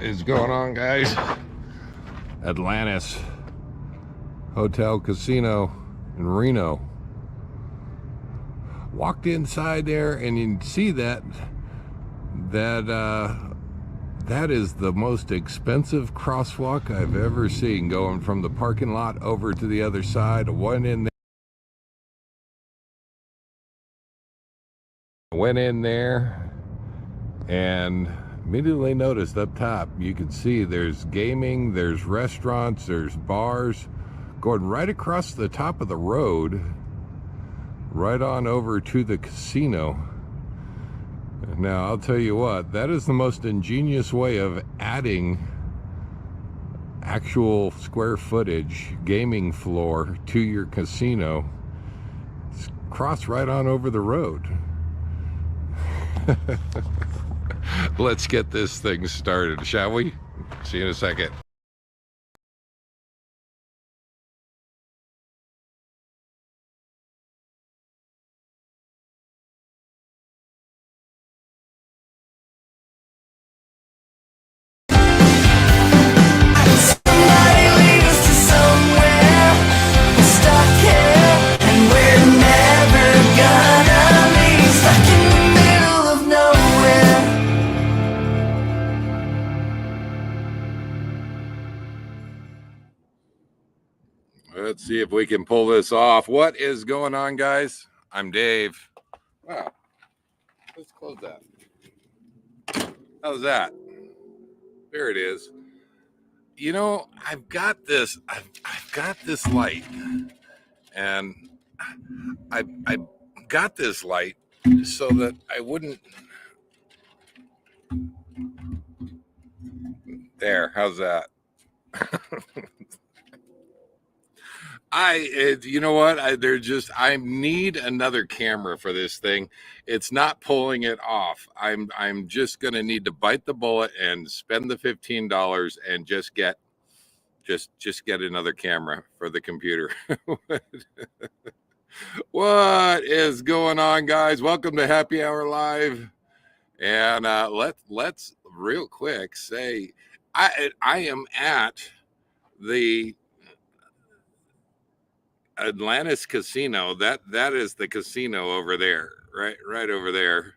is going on, guys? Atlantis Hotel Casino in Reno. Walked inside there and you can see that is the most expensive crosswalk I've ever seen, going from the parking lot over to the other side. I went in there and immediately noticed up top, you can see there's gaming, there's restaurants, there's bars going right across the top of the road, right on over to the casino. Now, I'll tell you what, that is the most ingenious way of adding actual square footage gaming floor to your casino. It's cross right on over the road. Let's get this thing started, shall we? See you in a second. Let's see if we can pull this off. What is going on, guys? I'm Dave. Wow. Let's close that. How's that? There it is. You know, I've got this light, and I got this light so that I wouldn't. There. How's that? You know what? I need another camera for this thing. It's not pulling it off. I'm just gonna need to bite the bullet and spend the $15 and just get another camera for the computer. What is going on, guys? Welcome to Happy Hour Live. And let's real quick say I am at the Atlantis Casino. That is the casino over there, right over there.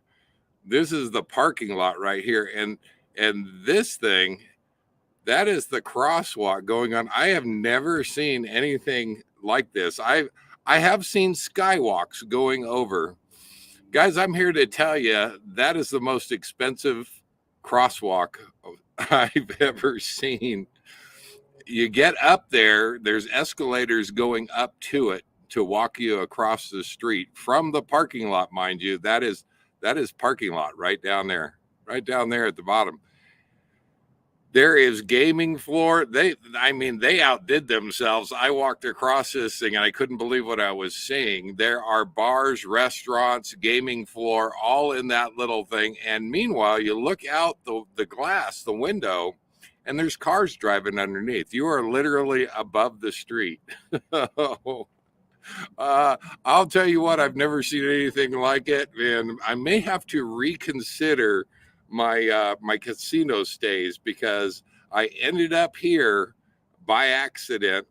This is the parking lot right here, and this thing, that is the crosswalk going on. I have never seen anything like this. I have seen skywalks going over. Guys, I'm here to tell you that is the most expensive crosswalk I've ever seen. You get up there, there's escalators going up to it to walk you across the street from the parking lot, mind you. That is parking lot right down there at the bottom. There is gaming floor. They outdid themselves. I walked across this thing and I couldn't believe what I was seeing. There are bars, restaurants, gaming floor, all in that little thing. And meanwhile, you look out the glass, the window, and there's cars driving underneath. You are literally above the street. I'll tell you what, I've never seen anything like it, and I may have to reconsider my my casino stays, because I ended up here by accident.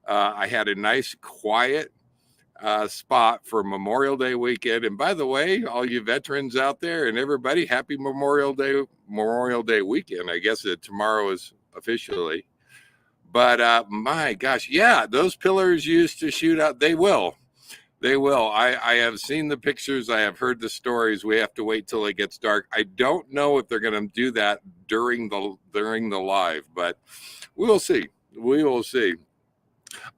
I had a nice quiet spot for Memorial Day weekend. And by the way, all you veterans out there and everybody, happy Memorial Day weekend. I guess tomorrow is officially. But my gosh, yeah, those pillars used to shoot out. They will. I have seen the pictures. I have heard the stories. We have to wait till it gets dark. I don't know if they're going to do that during the live, but we will see.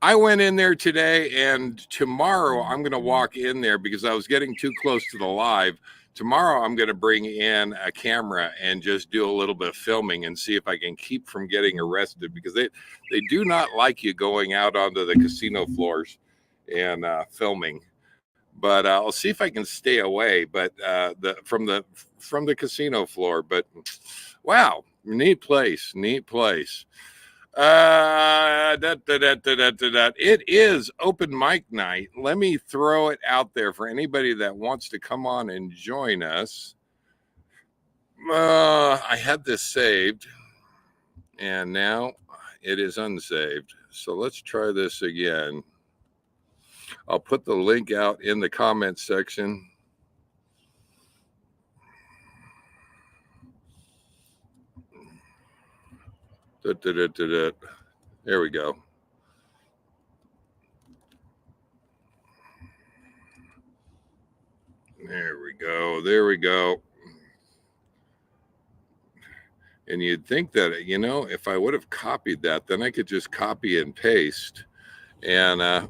I went in there today, and tomorrow I'm going to walk in there because I was getting too close to the live. Tomorrow I'm going to bring in a camera and just do a little bit of filming and see if I can keep from getting arrested, because they do not like you going out onto the casino floors and filming. But I'll see if I can stay away. But from the casino floor. But wow, neat place. It is open mic night. Let me throw it out there for anybody that wants to come on and join us. I had this saved. And now it is unsaved. So let's try this again. I'll put the link out in the comments section. There we go. There we go. There we go. And you'd think that, you know, if I would have copied that, then I could just copy and paste. And,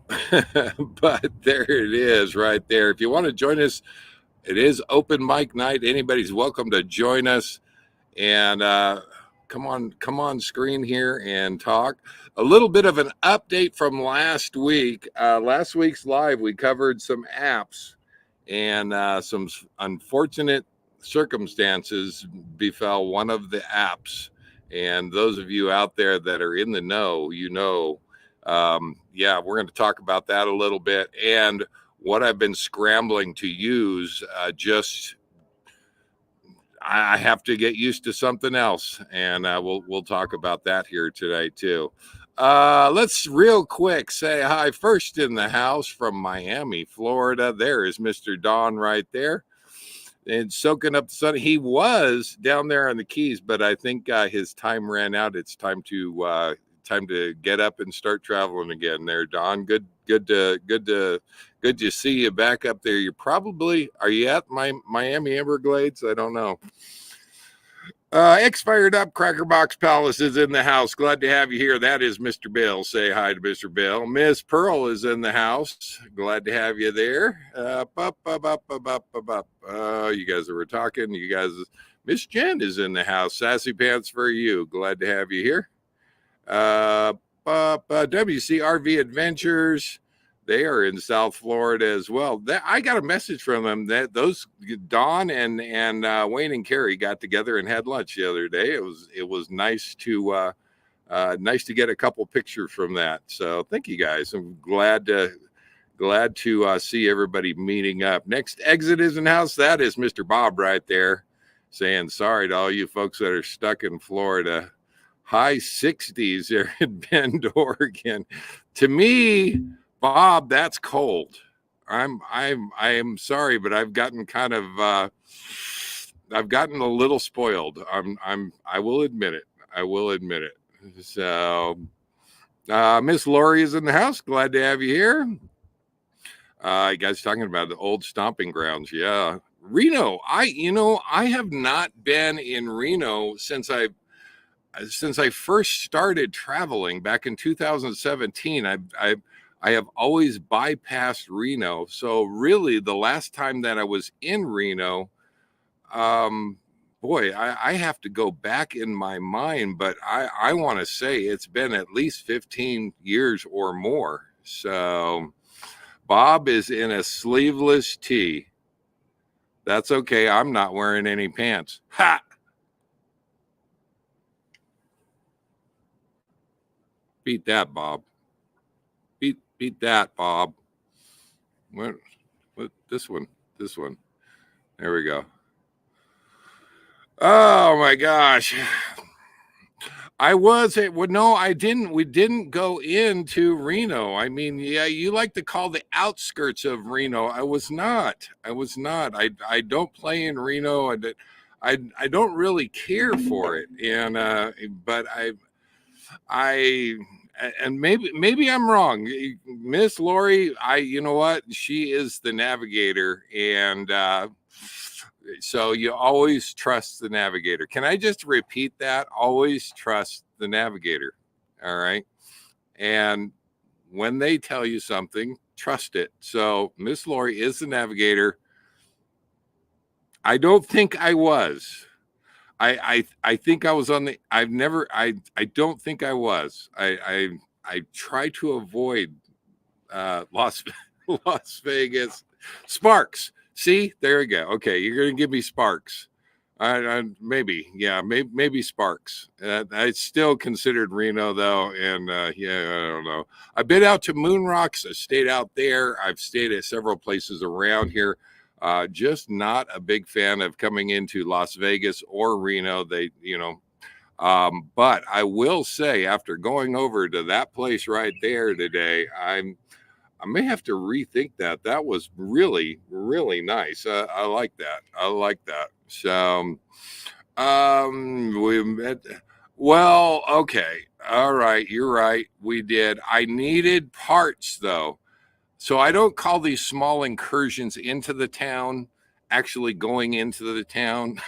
but there it is right there. If you want to join us, it is open mic night. Anybody's welcome to join us. And come on screen here and talk. A little bit of an update from last week. Last week's live, we covered some apps, and some unfortunate circumstances befell one of the apps. And those of you out there that are in the know, you know, yeah, we're going to talk about that a little bit, and what I've been scrambling to use. I have to get used to something else, and we'll talk about that here today too. Let's real quick say hi. First in the house from Miami, Florida. There is Mr. Don right there, and soaking up the sun. He was down there on the Keys, but I think his time ran out. It's time to get up and start traveling again. There, Don. Good to see you back up there. Are you at Miami Everglades? I don't know. Expired up Cracker Box Palace is in the house. Glad to have you here. That is Mr. Bill. Say hi to Mr. Bill. Miss Pearl is in the house. Glad to have you there. You guys were talking. You guys, Miss Jen is in the house. Sassy Pants for you. Glad to have you here. WCRV Adventures, they are in South Florida as well. I got a message from them that those Don and Wayne and Carrie got together and had lunch the other day. It was nice to get a couple pictures from that. So thank you guys. I'm glad to see everybody meeting up. Next exit is in house. That is Mr. Bob right there, saying sorry to all you folks that are stuck in Florida. High 60s there in Bend, Oregon. To me, Bob, that's cold. I am sorry, but I've gotten kind of I've gotten a little spoiled. I will admit it. So Miss Lori is in the house. Glad to have you here. You guys talking about the old stomping grounds. Yeah. Reno. I have not been in Reno since I first started traveling back in 2017. I have always bypassed Reno. So really the last time that I was in Reno, I have to go back in my mind, but I want to say it's been at least 15 years or more. So Bob is in a sleeveless tee. That's okay. I'm not wearing any pants. Ha! Beat that, Bob. Beat that, Bob. What this one? There we go. Oh my gosh. I didn't. We didn't go into Reno. I mean, yeah, you like to call the outskirts of Reno. I was not. I don't play in Reno. I don't really care for it. And but and maybe I'm wrong. Miss Lori, you know what? She is the navigator, and so you always trust the navigator. Can I just repeat that? Always trust the navigator. All right. And when they tell you something, trust it. So Miss Lori is the navigator. I don't think I was. I think I was on the. I don't think I was. I try to avoid Las Vegas. Sparks. See, there we go. Okay, you're gonna give me Sparks. Maybe Sparks. I still considered Reno though, and yeah, I don't know. I've been out to Moon Rocks. I stayed out there. I've stayed at several places around here. Just not a big fan of coming into Las Vegas or Reno. But I will say, after going over to that place right there today, I may have to rethink that. That was really, really nice. I like that. I like that. So, we met. Well, okay. All right. You're right. We did. I needed parts though. So I don't call these small incursions into the town actually going into the town.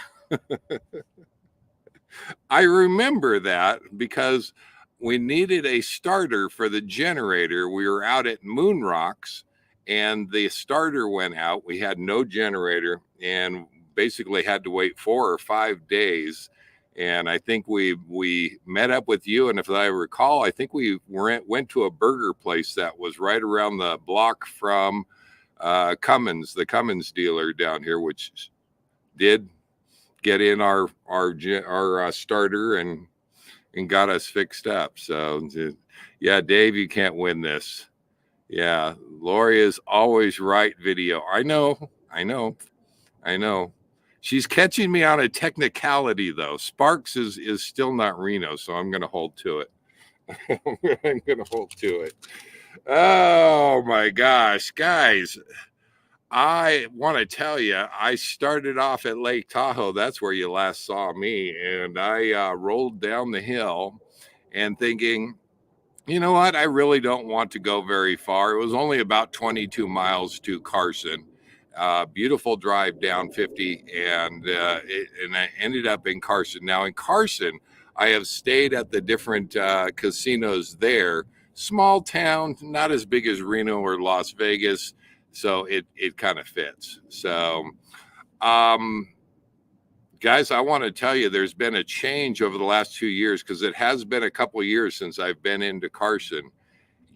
I remember that because we needed a starter for the generator. We were out at Moon Rocks and the starter went out. We had no generator and basically had to wait 4 or 5 days. And I think we met up with you. And if I recall, I think we went to a burger place that was right around the block from Cummins, the Cummins dealer down here, which did get in our starter and got us fixed up. So yeah, Dave, you can't win this. Yeah, Lori is always right. Video. I know. She's catching me on a technicality though. Sparks is still not Reno, so I'm going to hold to it. I'm going to hold to it. Oh my gosh, guys. I want to tell you, I started off at Lake Tahoe. That's where you last saw me. And I rolled down the hill and thinking, you know what? I really don't want to go very far. It was only about 22 miles to Carson. Beautiful drive down 50. And I ended up in Carson. Now, in Carson, I have stayed at the different casinos there. Small town, not as big as Reno or Las Vegas. So it kind of fits. So, guys, I want to tell you there's been a change over the last 2 years because it has been a couple of years since I've been into Carson.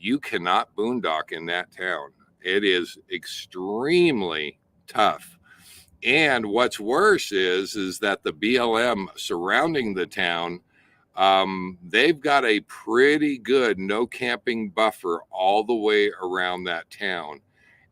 You cannot boondock in that town. It is extremely tough. And what's worse is that the BLM surrounding the town, they've got a pretty good no camping buffer all the way around that town.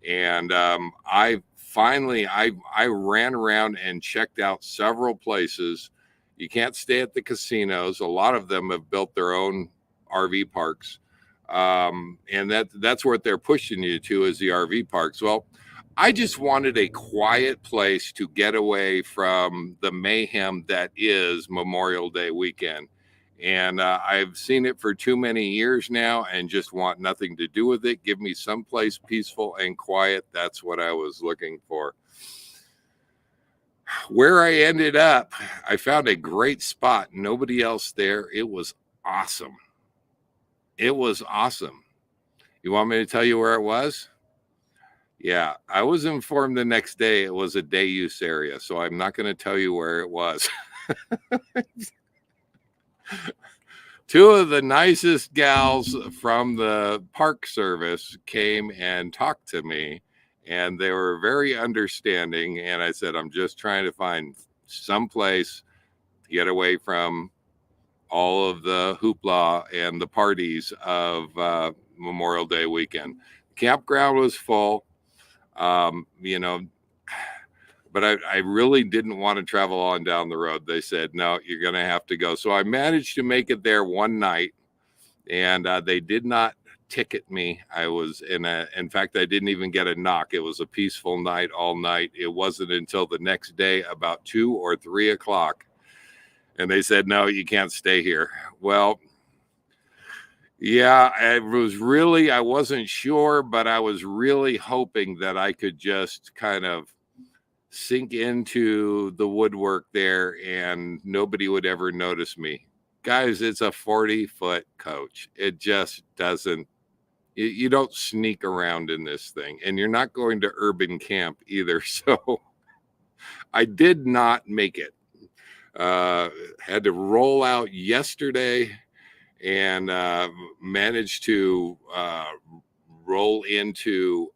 And I ran around and checked out several places. You can't stay at the casinos. A lot of them have built their own RV parks, and that's what they're pushing you to is the RV parks. Well, I just wanted a quiet place to get away from the mayhem that is Memorial Day weekend. And I've seen it for too many years now and just want nothing to do with it. Give me someplace peaceful and quiet. That's what I was looking for. Where I ended up, I found a great spot. Nobody else there. It was awesome. It was awesome. You want me to tell you where it was? Yeah, I was informed the next day it was a day use area. So I'm not going to tell you where it was. Two of the nicest gals from the park service came and talked to me, and they were very understanding. And I said, I'm just trying to find some place to get away from all of the hoopla and the parties of Memorial Day weekend. Campground was full, you know, but I really didn't want to travel on down the road. They said, no, you're going to have to go. So I managed to make it there one night, and they did not ticket me. I was in fact, I didn't even get a knock. It was a peaceful night all night. It wasn't until the next day about 2 or 3 o'clock. And they said, no, you can't stay here. Well, yeah, I wasn't sure, but I was really hoping that I could just kind of sink into the woodwork there and nobody would ever notice me. Guys, it's a 40-foot coach. It just doesn't, you don't sneak around in this thing, and you're not going to urban camp either. So I did not make it. Had to roll out yesterday and managed to roll into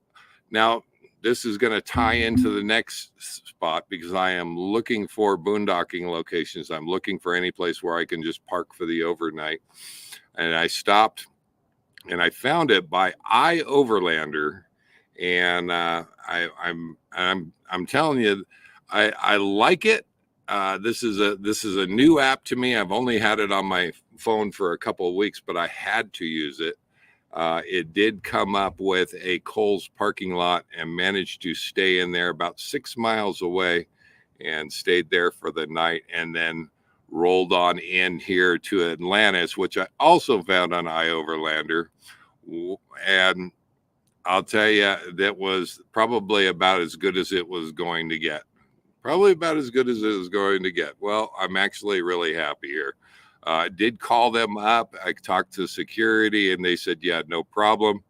now. This is going to tie into the next spot because I am looking for boondocking locations. I'm looking for any place where I can just park for the overnight. And I stopped and I found it by iOverlander. And I'm telling you, I like it. this is a new app to me. I've only had it on my phone for a couple of weeks, but I had to use it. It did come up with a Kohl's parking lot and managed to stay in there about 6 miles away and stayed there for the night, and then rolled on in here to Atlantis, which I also found on iOverlander. And I'll tell you, that was probably about as good as it was going to get. Probably about as good as it was going to get. Well, I'm actually really happy here. I did call them up. I talked to security, and they said, "Yeah, no problem.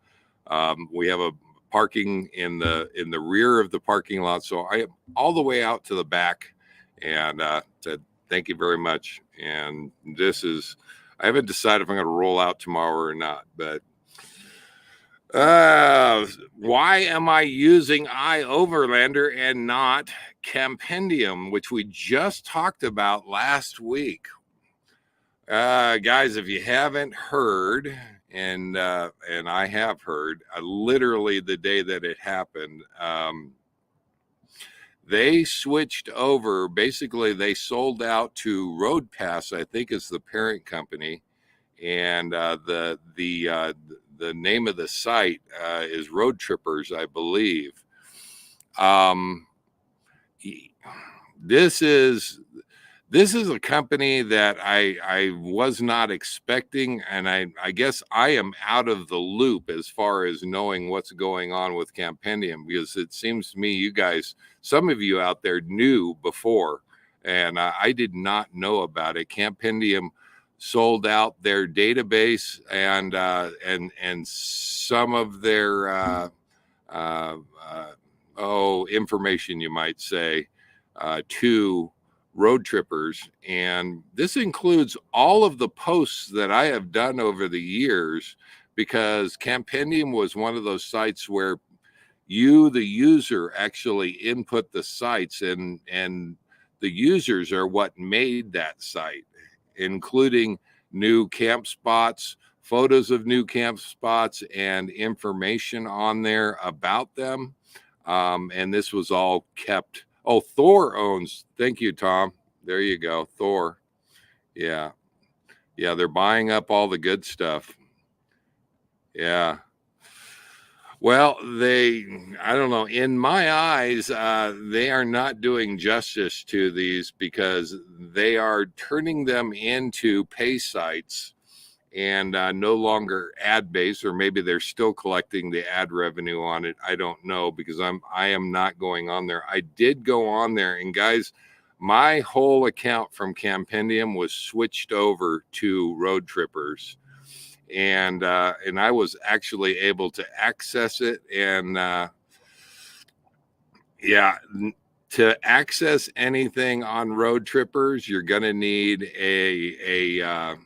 We have a parking in the rear of the parking lot, so I am all the way out to the back." And said, "Thank you very much." And I haven't decided if I'm going to roll out tomorrow or not, but why am I using iOverlander and not Campendium, which we just talked about last week? Guys, if you haven't heard, and I have heard, literally the day that it happened, they switched over. Basically, they sold out to Road Pass, I think is the parent company, and the name of the site is Road Trippers, I believe. This is a company that I was not expecting, and I guess I am out of the loop as far as knowing what's going on with Campendium, because it seems to me you guys, some of you out there, knew before, and I did not know about it. Campendium sold out their database and some of their information, you might say, to Road Trippers. And this includes all of the posts that I have done over the years, because Campendium was one of those sites where you, the user, actually input the sites, and the users are what made that site, including new camp spots, photos of new camp spots, and information on there about them. And this was all kept. Oh, Thor owns. Thank you, Tom. There you go. Thor. Yeah. Yeah. They're buying up all the good stuff. Yeah. Well, I don't know. In my eyes, they are not doing justice to these, because they are turning them into pay sites and no longer ad based, or maybe they're still collecting the ad revenue on it. I don't know, because I am not going on there. I did go on there, and guys, my whole account from Campendium was switched over to Road Trippers, and I was actually able to access it. And to access anything on Road Trippers, you're going to need a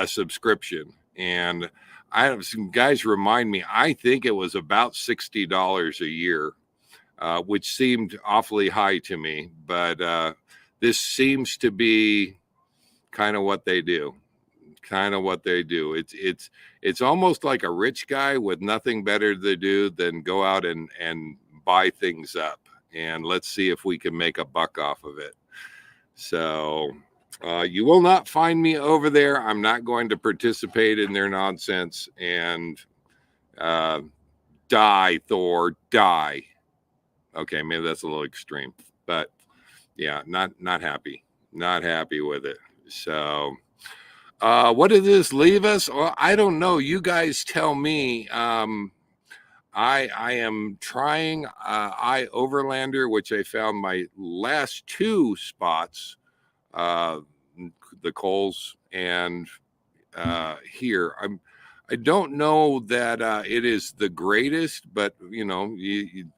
subscription. And I have some guys remind me, I think it was about $60 a year, which seemed awfully high to me. But this seems to be kind of what they do. It's almost like a rich guy with nothing better to do than go out and buy things up, and let's see if we can make a buck off of it. So you will not find me over there. I'm not going to participate in their nonsense. And die, Thor, die. Okay, maybe that's a little extreme, but yeah, not happy with it. So what did this leave us? Well, I don't know. You guys tell me. I am trying iOverlander, which I found my last two spots, the Kohl's and here. I don't know that it is the greatest, but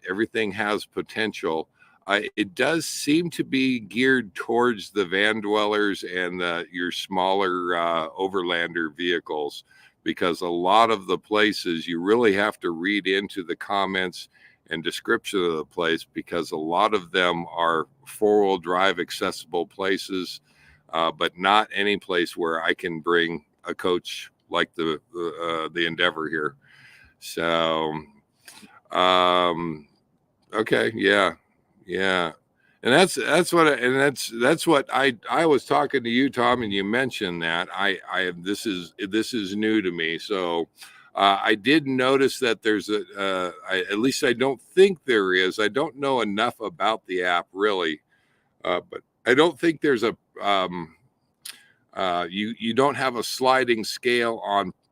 everything has potential. It does seem to be geared towards the van dwellers and your smaller overlander vehicles, because a lot of the places you really have to read into the comments and description of the place, because a lot of them are four-wheel drive accessible places, but not any place where I can bring a coach like the Endeavor here. So, okay, yeah. And that's what I was talking to you, Tom, and you mentioned that this is new to me. So I did notice that there's at least I don't think there is. I don't know enough about the app really, but I don't think there's a you don't have a sliding scale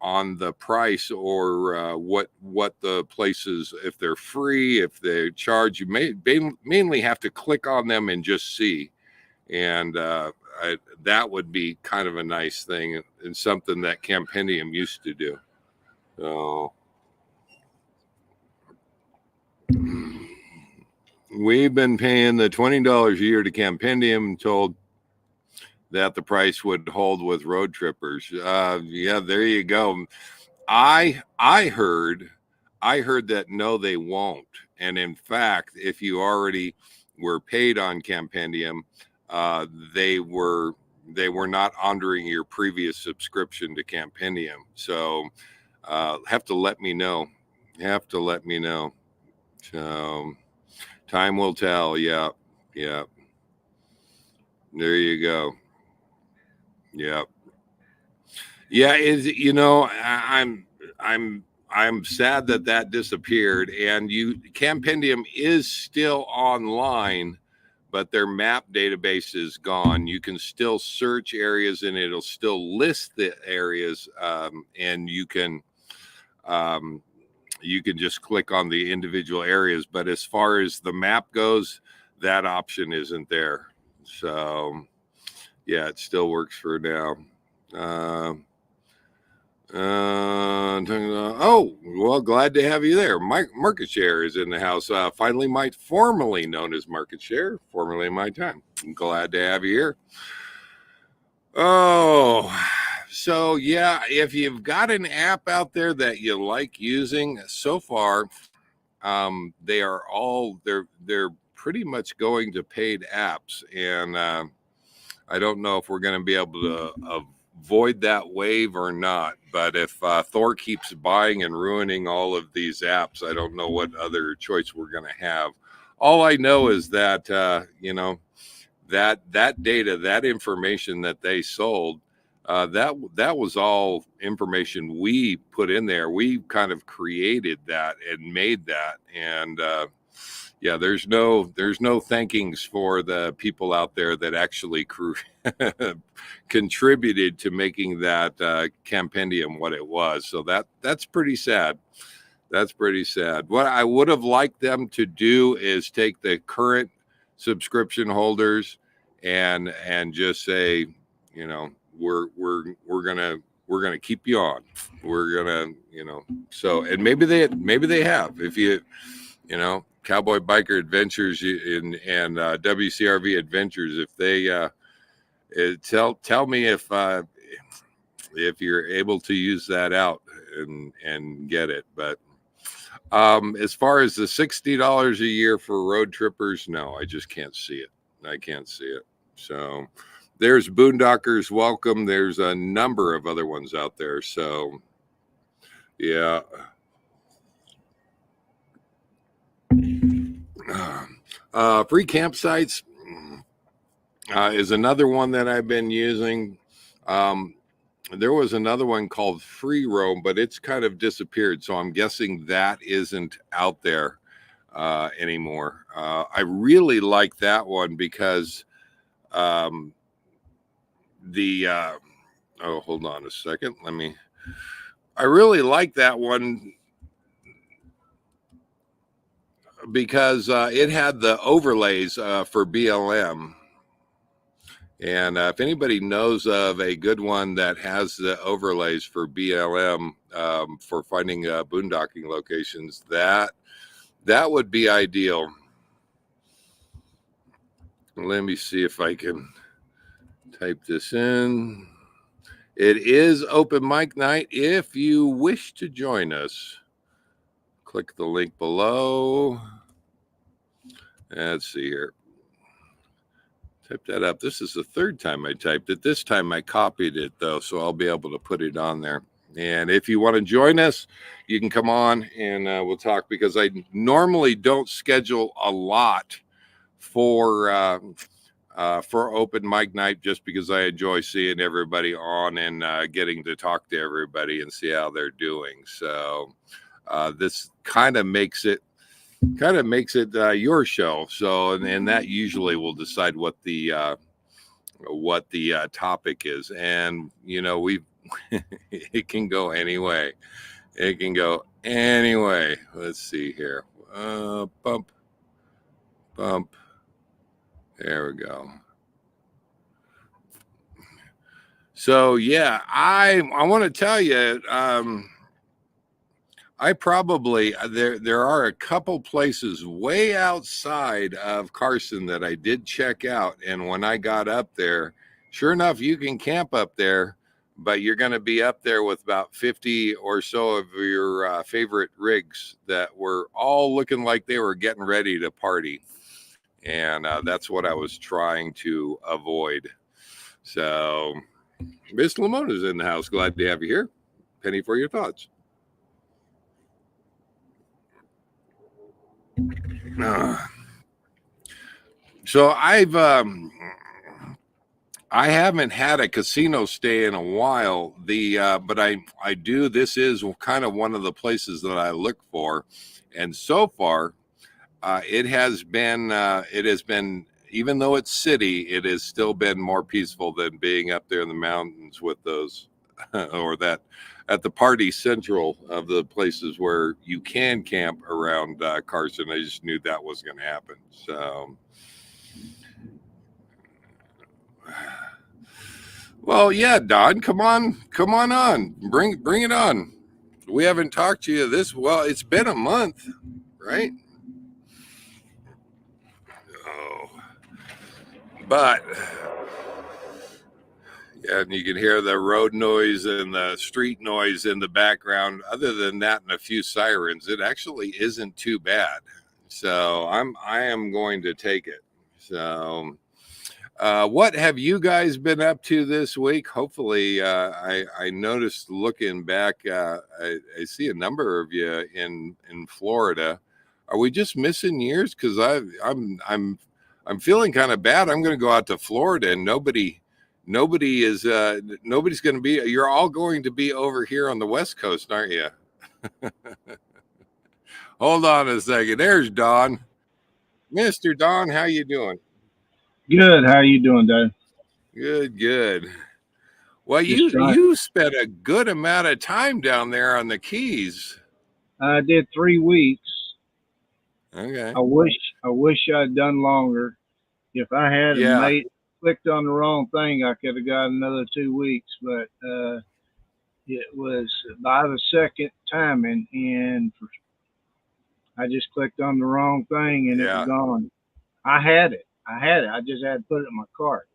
on the price or what the places, if they're free, if they charge. You mainly have to click on them and just see, and that would be kind of a nice thing and something that Campendium used to do. So we've been paying the $20 a year to Campendium, told that the price would hold with road trippers. Yeah, there you go. I heard that no, they won't. And in fact, if you already were paid on Campendium, they were not honoring your previous subscription to Campendium. So have to let me know. So time will tell. Yeah. There you go. Yeah. I'm sad that disappeared, and Campendium is still online, but their map database is gone. You can still search areas and it'll still list the areas, and you can just click on the individual areas, but as far as the map goes, that option isn't there. So yeah, it still works for now. Oh, well, glad to have you there. Market Share is in the house. Formerly known as Market Share, formerly in my time. I'm glad to have you here. Oh, so yeah, if you've got an app out there that you like using, so far, they're pretty much going to paid apps, and I don't know if we're going to be able to avoid that wave or not. But if Thor keeps buying and ruining all of these apps, I don't know what other choice we're going to have. All I know is that that data, that information that they sold, that was all information we put in there. We kind of created that and made that, and yeah, there's no thankings for the people out there that actually contributed to making that Campendium what it was. So that's pretty sad. That's pretty sad. What I would have liked them to do is take the current subscription holders and just say, we're gonna keep you on. We're gonna, so, and maybe they have. If Cowboy Biker Adventures and WCRV Adventures, if they tell me if you're able to use that out and get it. But as far as the $60 a year for road trippers, no, I just can't see it. I can't see it. So there's Boondockers Welcome. There's a number of other ones out there. So yeah. Free campsites is another one that I've been using. There was another one called Free Roam, but it's kind of disappeared. So I'm guessing that isn't out there anymore. I really like that one because hold on a second. I really like that one because it had the overlays for BLM. And if anybody knows of a good one that has the overlays for BLM for finding boondocking locations, that would be ideal. Let me see if I can type this in. It is open mic night. If you wish to join us, click the link below. Let's see here. Type that up. This is the third time I typed it. This time I copied it, though, so I'll be able to put it on there. And if you want to join us, you can come on and we'll talk, because I normally don't schedule a lot for open mic night, just because I enjoy seeing everybody on and getting to talk to everybody and see how they're doing. So this kind of makes it your show. So and that usually will decide what the topic is. And we it can go anyway. It can go anyway. Let's see here. Bump. There we go. So yeah, I want to tell you, I probably there are a couple places way outside of Carson that I did check out, and when I got up there, sure enough, you can camp up there, but you're going to be up there with about 50 or so of your favorite rigs that were all looking like they were getting ready to party, and that's what I was trying to avoid. So Miss Lamona's in the house. Glad to have you here. Penny for your thoughts. So I haven't had a casino stay in a while. But I do. This is kind of one of the places that I look for, and so far, it has been even though it's city, it has still been more peaceful than being up there in the mountains with those, or that at the party central of the places where you can camp around Carson. I just knew that was going to happen. So, well, yeah, Don, come on bring it on. We haven't talked to you it's been a month, right? Oh, but yeah, and you can hear the road noise and the street noise in the background. Other than that and a few sirens, it actually isn't too bad. So I am going to take it. So what have you guys been up to this week? Hopefully, I noticed looking back, I see a number of you in Florida. Are we just missing years? Because I'm feeling kind of bad. I'm going to go out to Florida and nobody's going to be. You're all going to be over here on the West Coast, aren't you? Hold on a second. There's Don. Mr. Don, how you doing? Good. How you doing, Dave? Good. Well, you spent a good amount of time down there on the Keys. I did 3 weeks. Okay. I wish I'd done longer. If I had clicked on the wrong thing, I could have got another 2 weeks. But it was by the second timing, and I just clicked on the wrong thing, and it was gone. I had it. I just had to put it in my cart.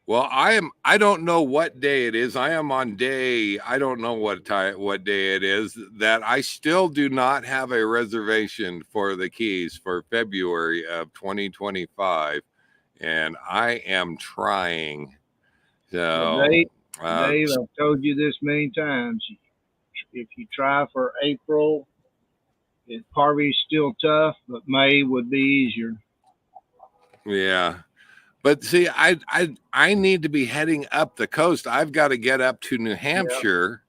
Well, I don't know what day it is. I am on day, I don't know what day it is, that I still do not have a reservation for the Keys for February of 2025. And I am trying. So, Dave, I've told you this many times. If you try for April, it probably still tough, but May would be easier. Yeah. But see, I need to be heading up the coast. I've got to get up to New Hampshire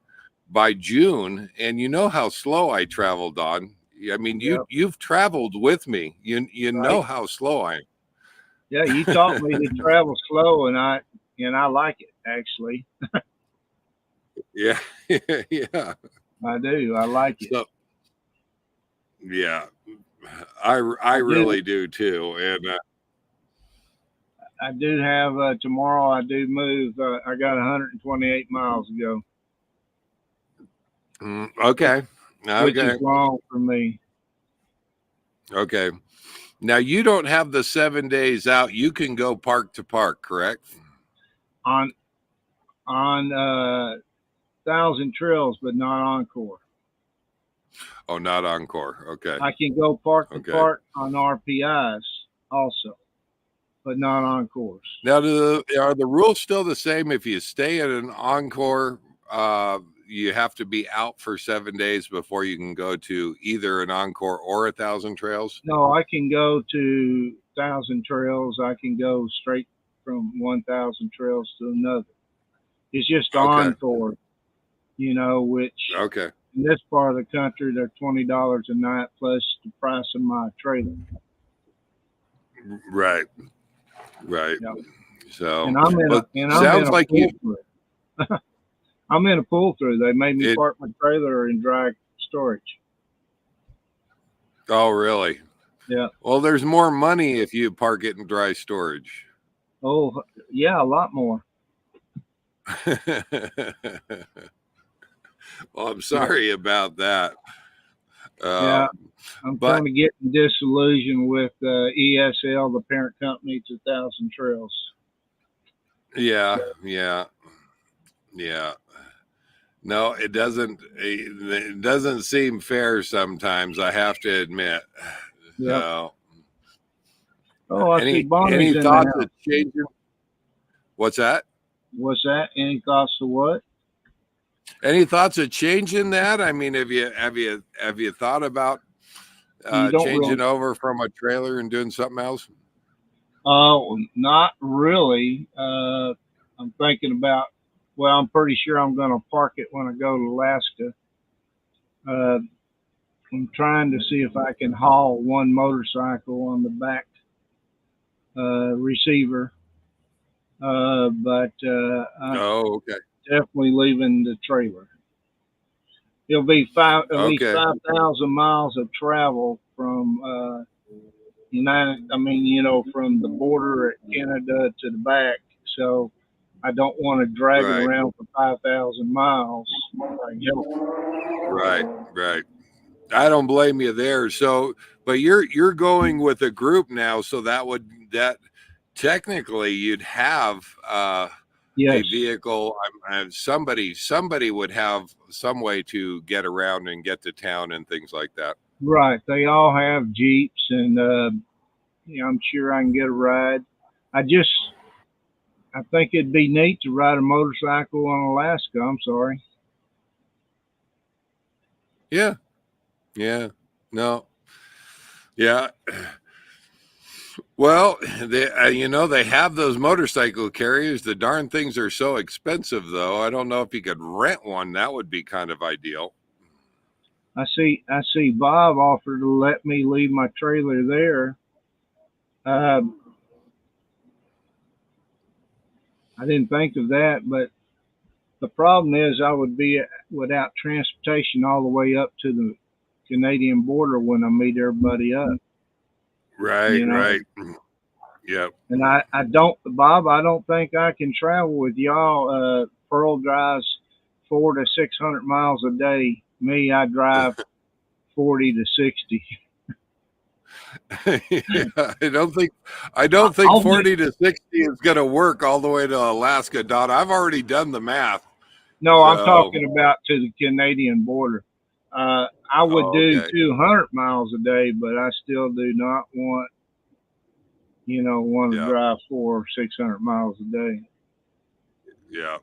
by June, and you know how slow I travel, Don. I mean, you've traveled with me. You know how slow I am. Yeah, you taught me to travel slow, and I like it actually. Yeah. I do. I like it. So, yeah, I really do too, and. I do have tomorrow. I do move. I got 128 miles to go. Okay. Which is long for me. Okay. Now you don't have the 7 days out. You can go park to park, correct? On 1,000 Trails, but not Encore. Oh, not Encore. Okay. I can go park to park on RPIs also, but not Encores. Now, are the rules still the same if you stay at an Encore? you have to be out for 7 days before you can go to either an Encore or 1,000 Trails? No, I can go to 1,000 Trails. I can go straight from 1,000 Trails to another. It's just Encore, you know, which in this part of the country, they're $20 a night plus the price of my trailer. Right. Yep. So, and I'm in a pull through. They made me park my trailer in dry storage. Oh, really? Yeah. Well, there's more money if you park it in dry storage. Oh, yeah, a lot more. Well, I'm sorry about that. Yeah, I'm kind of getting disillusioned with ESL, the parent company to 1,000 Trails. Yeah. No, it doesn't seem fair sometimes, I have to admit. Yeah. So, I see Bonnie's any thoughts of changing? What's that? What's that? Any thoughts of what? Any thoughts of changing that? I mean, have you thought about changing over from a trailer and doing something else? Not really. I'm thinking about. Well, I'm pretty sure I'm going to park it when I go to Alaska. I'm trying to see if I can haul one motorcycle on the back receiver. But I'm definitely leaving the trailer. It'll be at least 5,000 miles of travel from from the border at Canada to the back. So I don't want to drag it around for 5,000 miles. Right. I don't blame you there. So, but you're going with a group now, so that technically you'd have a vehicle. Somebody would have some way to get around and get to town and things like that. Right. They all have Jeeps, and I'm sure I can get a ride. I think it'd be neat to ride a motorcycle on Alaska. I'm sorry. Yeah. No. Yeah. Well, they have those motorcycle carriers. The darn things are so expensive, though. I don't know if you could rent one. That would be kind of ideal. I see Bob offered to let me leave my trailer there. I didn't think of that, but the problem is I would be without transportation all the way up to the Canadian border when I meet everybody up. Right. Yep. And I don't think I can travel with y'all. Pearl drives 400 to 600 miles a day. Me, I drive 40 to 60. I don't think 40 to 60 is going to work all the way to Alaska, Don. I've already done the math. No, so. I'm talking about to the Canadian border. I would do 200 miles a day, but I still do not want to drive 400 or 600 miles a day. Yeah.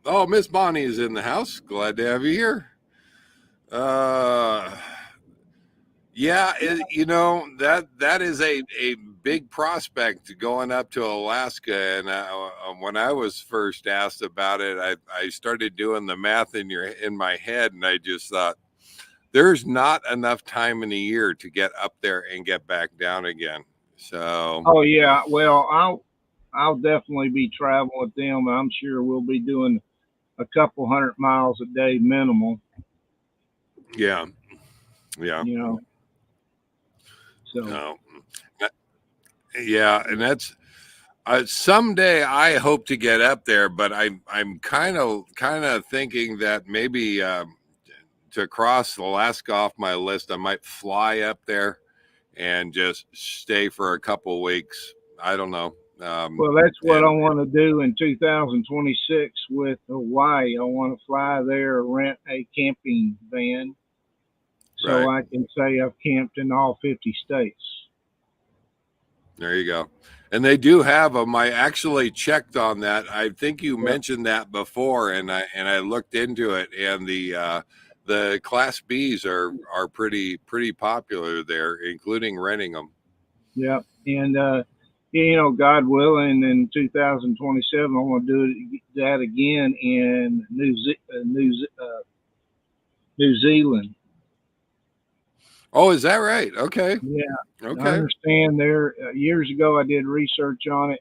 Oh, Miss Bonnie is in the house. Glad to have you here. That is a big prospect going up to Alaska. And when I was first asked about it, I started doing the math in my head, and I just thought, there's not enough time in the year to get up there and get back down again. So. Oh yeah, well I'll definitely be traveling with them. I'm sure we'll be doing a couple 100 miles a day minimal. Yeah. So. Yeah, and that's someday I hope to get up there, but I'm kind of thinking that maybe to cross Alaska off my list, I might fly up there and just stay for a couple weeks. I don't know. Well, that's what I want to do in 2026 with Hawaii. I want to fly there, rent a camping van, so I can say I've camped in all 50 states. There you go. And they do have them. I actually checked on that. I think you Yep. mentioned that before, and I looked into it, and the Class Bs are pretty popular there, including renting them. Yep. And you know, God willing, in 2027, I want to do that again in New Zealand. Oh, is that right? Okay. Yeah, I Okay. understand. There, years ago, I did research on it,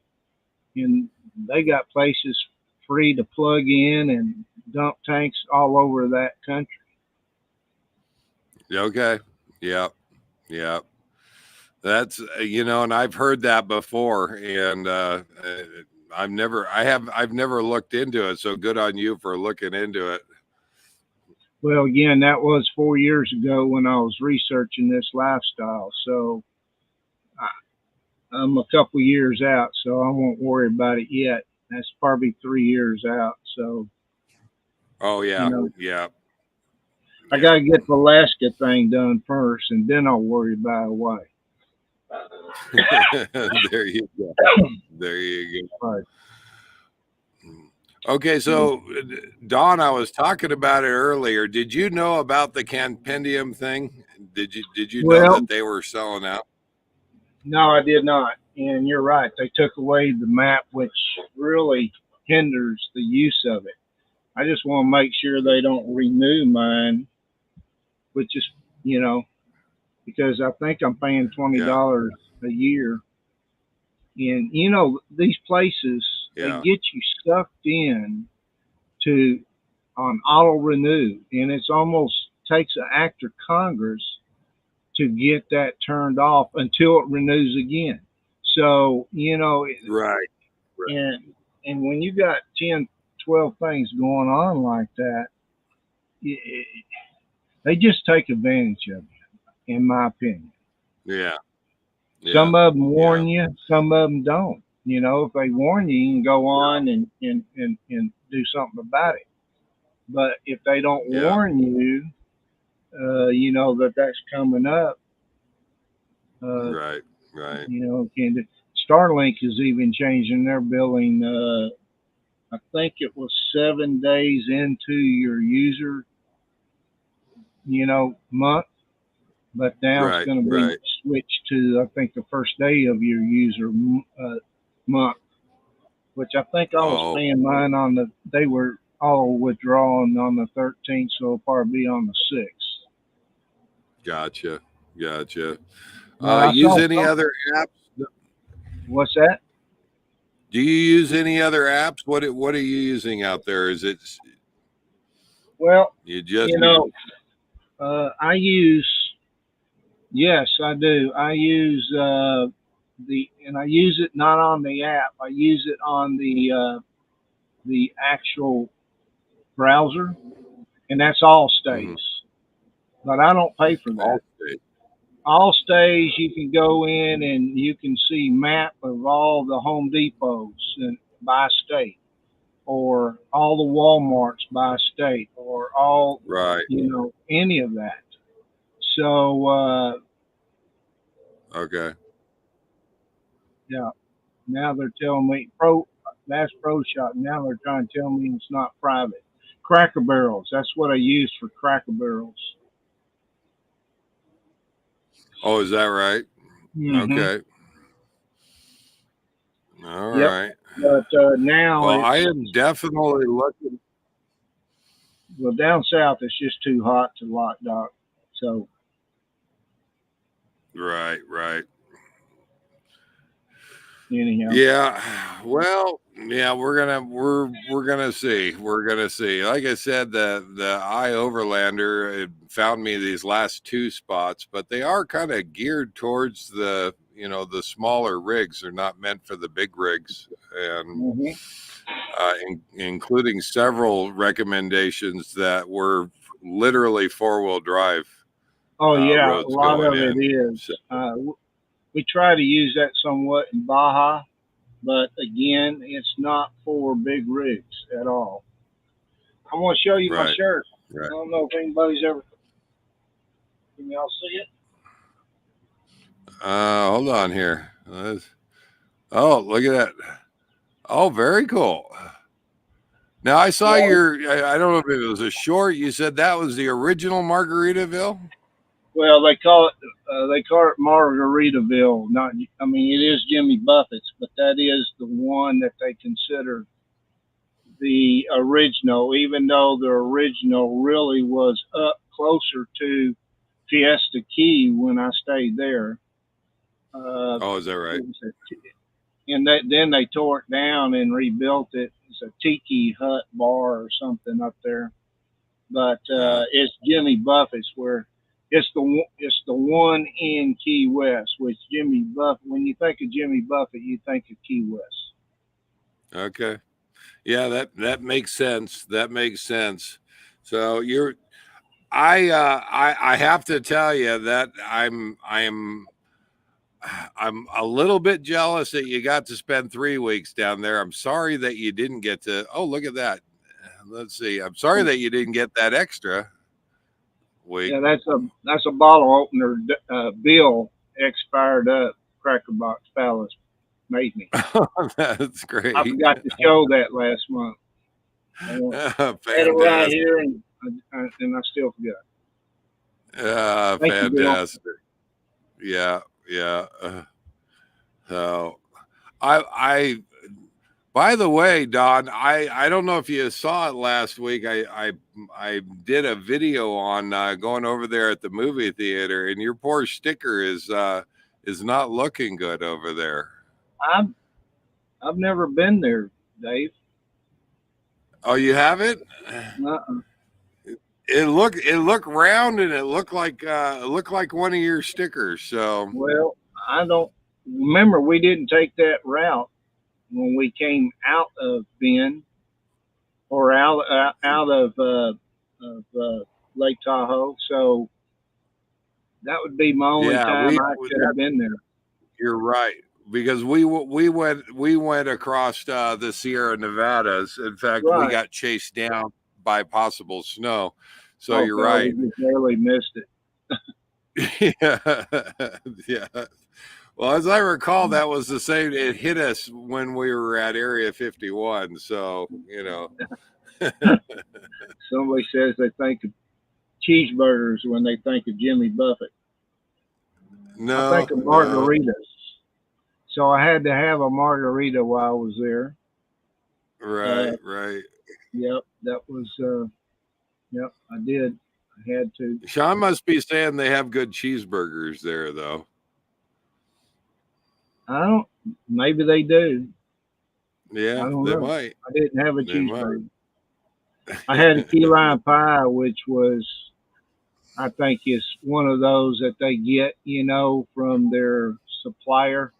and they got places free to plug in and dump tanks all over that country. Okay. Yep. Yep. That's and I've heard that before, and I've never looked into it. So good on you for looking into it. Well, again, that was 4 years ago when I was researching this lifestyle. So I'm a couple years out, so I won't worry about it yet. That's probably 3 years out. So, Oh yeah, you know, yeah. I got to get the Alaska thing done first, and then I'll worry about Hawaii. There you go. There you go. Right. Okay, so Don, I was talking about it earlier. Did you know about the compendium thing? Did you know that they were selling out? No, I did not. And you're right. They took away the map, which really hinders the use of it. I just want to make sure they don't renew mine, which is, because I think I'm paying $20 a year. And, these places, they get you sucked in on auto renew. And it's almost takes an act of Congress to get that turned off until it renews again. So, right. And when you got 10, 12 things going on like that, they just take advantage of you, in my opinion. Yeah. Some of them warn you, some of them don't. If they warn you, you can go on and do something about it. But if they don't warn you, that's coming up. Right. Starlink is even changing their billing. I think it was 7 days into your user, month, but now it's going to be switched to, I think, the first day of your user month, which I think I was paying mine they were all withdrawing on the 13th, so it'll probably be on the 6th. Gotcha. Well, use any other apps? What's that? Do you use any other apps? What are you using out there? Is it? Well, you just I use. Yes, I do. I use and I use it not on the app. I use it on the actual browser, and that's all stays. Mm-hmm. But I don't pay for that. All stays, you can go in and you can see map of all the Home Depots and by state, or all the Walmarts by state, or all any of that. So okay. Yeah. Now they're telling me that's Pro Shop. Now they're trying to tell me it's not private. Cracker Barrels. That's what I use for Cracker Barrels. Oh, is that right? Mm-hmm. Okay. All right. But now, I am definitely looking. Well, down south, it's just too hot to lock dock. So. Right. Anyhow. Yeah. Well, yeah, we're gonna see. We're gonna see. Like I said, the Overlander found me these last two spots, but they are kind of geared towards the smaller rigs. They're not meant for the big rigs, and including several recommendations that were literally 4-wheel drive. Oh yeah, a lot of it is. So. We try to use that somewhat in Baja, but again, it's not for big rigs at all. I want to show you my shirt. Right. I don't know if anybody's ever. Can y'all see it? Hold on here. Oh, look at that. Oh, very cool. Now I saw I don't know if it was a short. You said that was the original Margaritaville. Well, they call it Margaritaville. Not, I mean, it is Jimmy Buffett's, but that is the one that they consider the original, even though the original really was up closer to Fiesta Key when I stayed there. Oh, is that right? And then they tore it down and rebuilt it. It's a tiki hut bar or something up there. But it's Jimmy Buffett's, where it's the one in Key West, which Jimmy Buffett. When you think of Jimmy Buffett, you think of Key West. Okay. Yeah, that makes sense. That makes sense. So I have to tell you that I'm a little bit jealous that you got to spend 3 weeks down there. I'm sorry that you didn't get to. Oh, look at that. Let's see. I'm sorry that you didn't get that extra week. Yeah, that's a bottle opener. Bill expired up. Cracker Box Palace made me. That's great. I forgot to show that last month. I had it right here, and I still forgot. Fantastic. Yeah. So I by the way, Don, I don't know if you saw it last week. I did a video on going over there at the movie theater, and your poor sticker is not looking good over there. I've never been there, Dave. Oh, you haven't? Uh-uh. It looked round, and it looked like one of your stickers. So well, I don't remember. We didn't take that route when we came out of Bend or out of Lake Tahoe. So that would be my only time I could have been there. You're right, because we went across the Sierra Nevadas. In fact, we got chased down by possible snow. So you're right. We barely missed it. Yeah. Well, as I recall, that was the same. It hit us when we were at Area 51. So, Somebody says they think of cheeseburgers when they think of Jimmy Buffett. No. I think of margaritas. No. So I had to have a margarita while I was there. Right. Yep, that was. Yep, I did. I had to. Sean must be saying they have good cheeseburgers there, though. I don't. Maybe they do. Yeah, they might. I didn't have a cheeseburger. I had a key lime pie, which was, I think, is one of those that they get, from their supplier.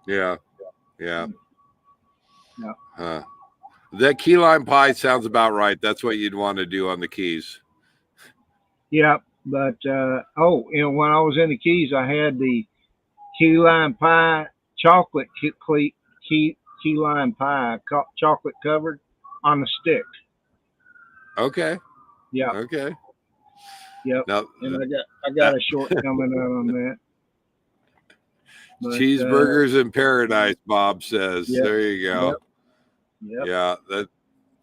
Yeah. Huh. That key lime pie sounds about right. That's what you'd want to do on the Keys. Yeah, but when I was in the Keys, I had the key lime pie, chocolate key lime pie, chocolate covered on the stick. Okay. Yeah. Okay. Yep. Now, and I got a short coming out on that. But, cheeseburgers in paradise, Bob says. Yep, there you go. Yep. Yeah,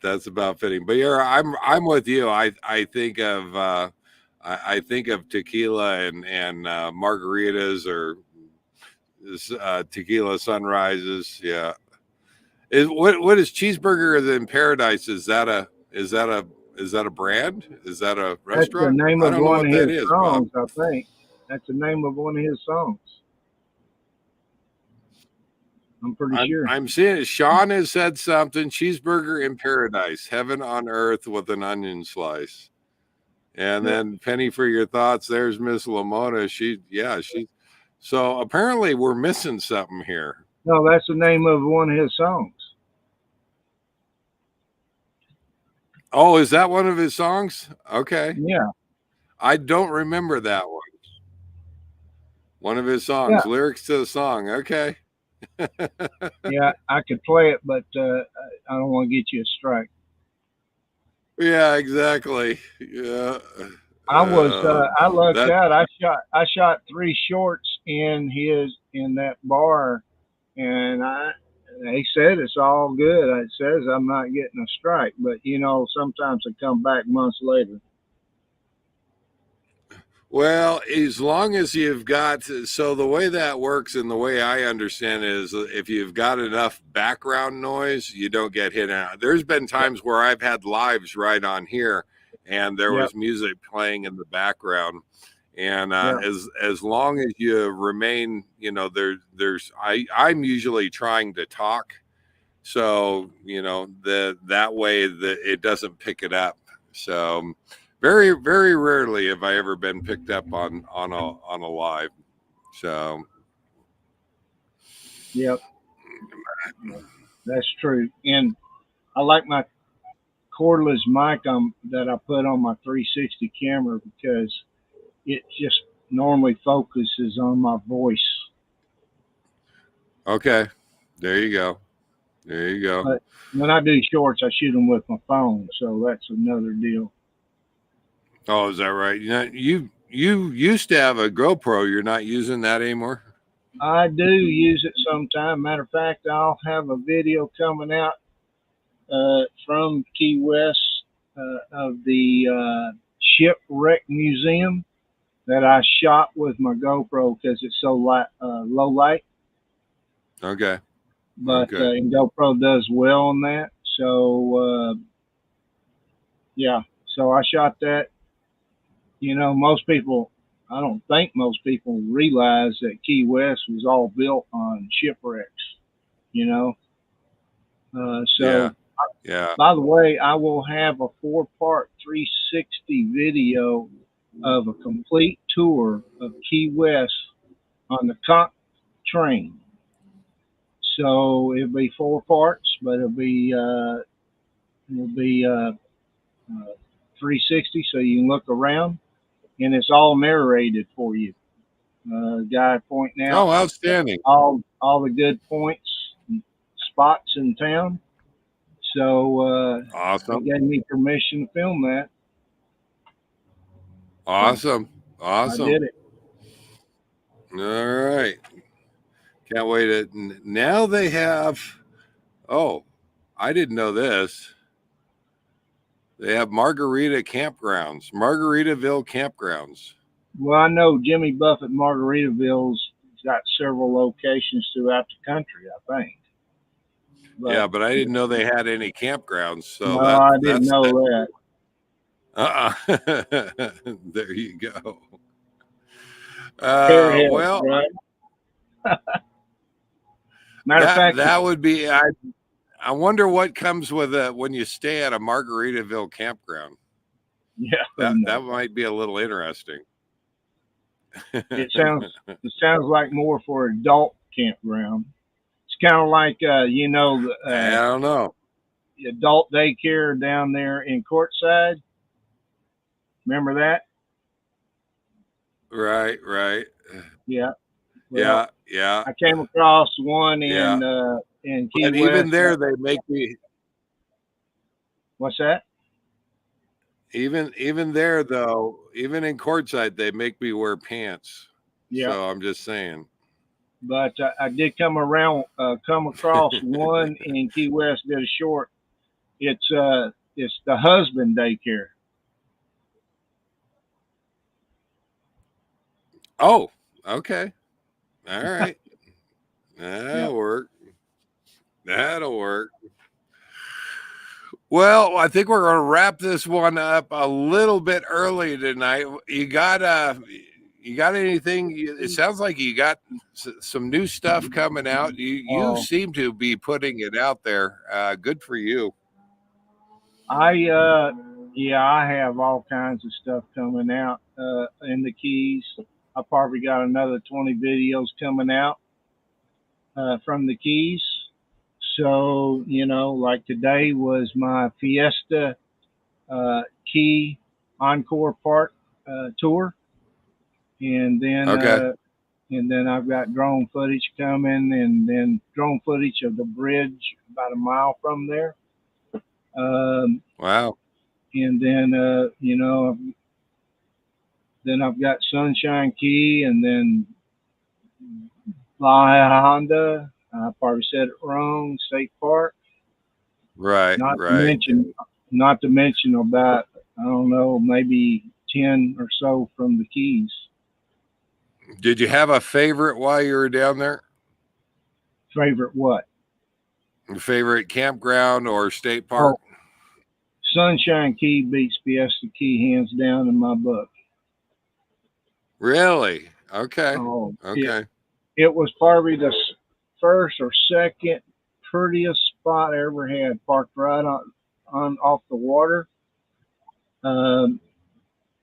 that's about fitting. But I'm with you. I think of I think of tequila and margaritas or tequila sunrises. Yeah. What is Cheeseburger in Paradise? Is that a brand? Is that a restaurant? That's the name of one of his songs, Bob. I think. That's the name of one of his songs. I'm pretty sure. I'm seeing it. Sean has said something. Cheeseburger in Paradise, heaven on earth with an onion slice. And then Penny, for your thoughts. There's Miss Lamona. She. So apparently we're missing something here. No, that's the name of one of his songs. Oh, is that one of his songs? Okay. Yeah. I don't remember that one. One of his songs, lyrics to the song. Okay. Yeah, I could play it, but I don't want to get you a strike. Yeah, exactly. Yeah. I lucked out. I shot 3 shorts in that bar and they said it's all good. It says I'm not getting a strike, but sometimes they come back months later. Well, as long as you've got, so the way that works and the way I understand it is if you've got enough background noise, you don't get hit out. There's been times where I've had lives right on here and there Yep. was music playing in the background. And Yep. as long as you remain, I'm usually trying to talk. So, that way it doesn't pick it up. So very, very rarely have I ever been picked up on a live. So Yep. That's true. And I like my cordless mic that I put on my 360 camera because it just normally focuses on my voice. okay, there you go. There you go. But when I do shorts, I shoot them with my phone, so that's another deal. Oh, is that right? You used to have a GoPro. You're not using that anymore? I do use it sometime. Matter of fact, I'll have a video coming out from Key West of the shipwreck museum that I shot with my GoPro because it's so low light. Okay. But Okay. and GoPro does well on that. So yeah, so I shot that. Most people, I don't think most people realize that Key West was all built on shipwrecks. You know, so. Yeah. By the way, I will have a 4-part 360 video of a complete tour of Key West on the Conch train. So it'll be 4 parts, but it'll be 360, so you can look around, and it's all narrated for you. Guy pointing out Oh, outstanding. all the good points, spots in town. So Awesome. he gave me permission to film that. Awesome. So Awesome. I did it. All right. Can't wait. Now they have, oh, I didn't know this. They have Margaritaville campgrounds. Well, I know Jimmy Buffett Margaritaville's got several locations throughout the country, I think. Yeah, but I didn't know they had any campgrounds. So no, I didn't know that. There you go. Airheads, Well, right? Matter of fact, that would be. I wonder what comes with when you stay at a Margaritaville campground. Yeah, that might be a little interesting. It sounds like more for adult campground. It's kind of like I don't know. Adult daycare down there in Courtside. Remember that? Right. Yeah. Well, yeah. I came across one in Key but West. Even there, they make me. What's that? Even there though, even in Courtside, they make me wear pants. Yeah. So I'm just saying. But I did come across one in Key West. Did a short. It's the husband daycare. Oh, okay, all right, that'll work. That'll work. Well, I think we're gonna wrap this one up a little bit early tonight. You got anything? It sounds like you got some new stuff coming out. You seem to be putting it out there. Good for you. I have all kinds of stuff coming out in the Keys. I probably got another 20 videos coming out from the Keys. So, like today was my Fiesta Key Encore Park tour. And then I've got drone footage coming, and then drone footage of the bridge about a mile from there. Wow. And then then I've got Sunshine Key, and then La Honda, I probably said it wrong. State Park. Right, Not to right. mention, not to mention about, I don't know, maybe 10 or so from the Keys. Did you have a favorite while you were down there? Favorite what? Your favorite campground or state park? Oh, Sunshine Key beats Fiesta Key hands down in my book. Really? Okay. Oh, Okay. it was probably the first or second prettiest spot I ever had. Parked right on off the water. Um,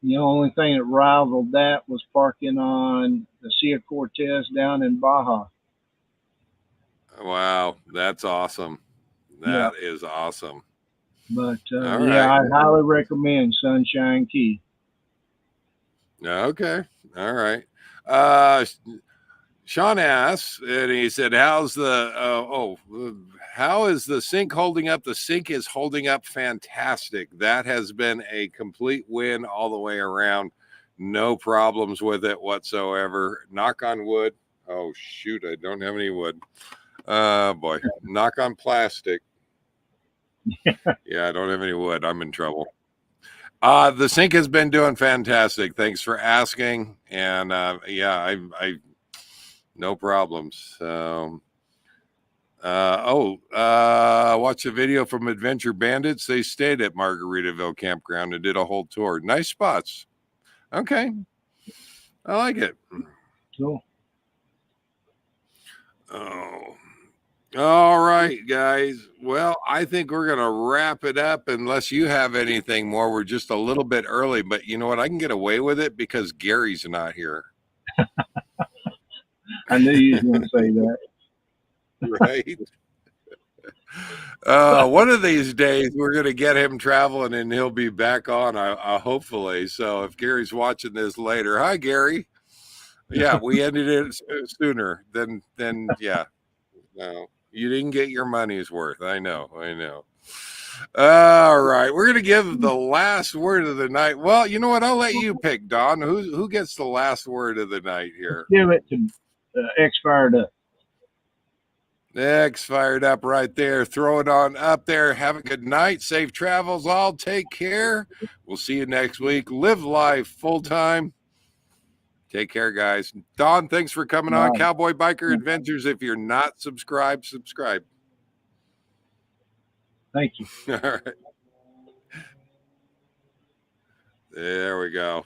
the only thing that rivaled that was parking on the Cia Cortez down in Baja. Wow, that's awesome. Yeah, That is awesome. but All yeah, right. I highly recommend Sunshine Key. Okay. All right. Uh Sean asks, and he said, "How's the how is the sink holding up?" The sink is holding up fantastic. That has been a complete win all the way around. No problems with it whatsoever. Knock on wood. Oh shoot, I don't have any wood. Boy, knock on plastic. Yeah, I don't have any wood. I'm in trouble. The sink has been doing fantastic. Thanks for asking. And yeah, I no problems. Watch a video from Adventure Bandits. They stayed at Margaritaville Campground and did a whole tour. Nice spots. Okay. I like it. Cool. Oh. All right, guys. Well, I think we're going to wrap it up unless you have anything more. We're just a little bit early, but you know what? I can get away with it because Gary's not here. I knew you was going to say that. Right? One of these days we're going to get him traveling and he'll be back on, hopefully. So if Gary's watching this later, hi, Gary. Yeah, we ended it sooner than yeah. No, you didn't get your money's worth. I know. All right, we're gonna give the last word of the night. Well, you know what? I'll let you pick, Don. Who gets the last word of the night here? Give it to X Fired Up. X Fired Up right there. Throw it on up there. Have a good night. Safe travels. All take care. We'll see you next week. Live life full time. Take care, guys. Don, thanks for coming on Cowboy Biker Adventures. If you're not subscribed, subscribe. Thank you. All right. There we go.